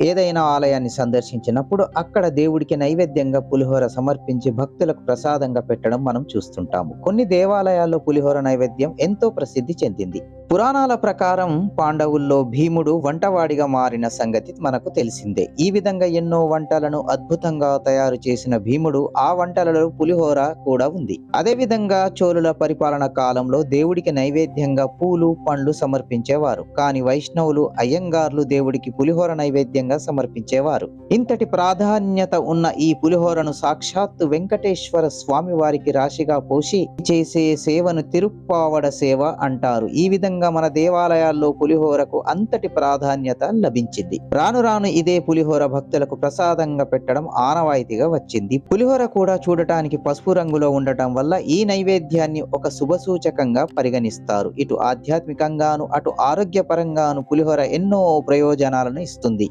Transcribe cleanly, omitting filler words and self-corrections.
ఏదైనా ఆలయాన్ని సందర్శించినప్పుడు అక్కడ దేవుడికి నైవేద్యంగా పులిహోర సమర్పించి భక్తులకు ప్రసాదంగా పెట్టడం మనం చూస్తుంటాము. కొన్ని దేవాలయాల్లో పులిహోర నైవేద్యం ఎంతో ప్రసిద్ధి చెందింది. పురాణాల ప్రకారం పాండవుల్లో భీముడు వంటవాడిగా మారిన సంగతి మనకు తెలిసిందే. ఈ విధంగా ఎన్నో వంటలను అద్భుతంగా తయారు చేసిన భీముడు ఆ వంటలలో పులిహోర కూడా ఉంది. అదే విధంగా చోళుల పరిపాలన కాలంలో దేవుడికి నైవేద్యంగా పూలు పండ్లు సమర్పించేవారు. కానీ వైష్ణవులు అయ్యంగార్లు దేవుడికి పులిహోర నైవేద్యంగా సమర్పించేవారు. ఇంతటి ప్రాధాన్యత ఉన్న ఈ పులిహోరను సాక్షాత్తు వెంకటేశ్వర స్వామి వారికి రాశిగా పోసి చేసే సేవను తిరుప్పావడ సేవ అంటారు. ఈ విధంగా మన దేవాలయాల్లో పులిహోరకు అంతటి ప్రాధాన్యత లభించింది. రాను రాను ఇదే పులిహోర భక్తులకు ప్రసాదంగా పెట్టడం ఆనవాయితీగా వచ్చింది. పులిహోర కూడా చూడటానికి పసుపు రంగులో ఉండటం వల్ల ఈ నైవేద్యాన్ని ఒక శుభసూచకంగా పరిగణిస్తారు. ఇటు ఆధ్యాత్మికంగాను అటు ఆరోగ్యపరంగాను పులిహోర ఎన్నో ప్రయోజనాలను ఇస్తుంది.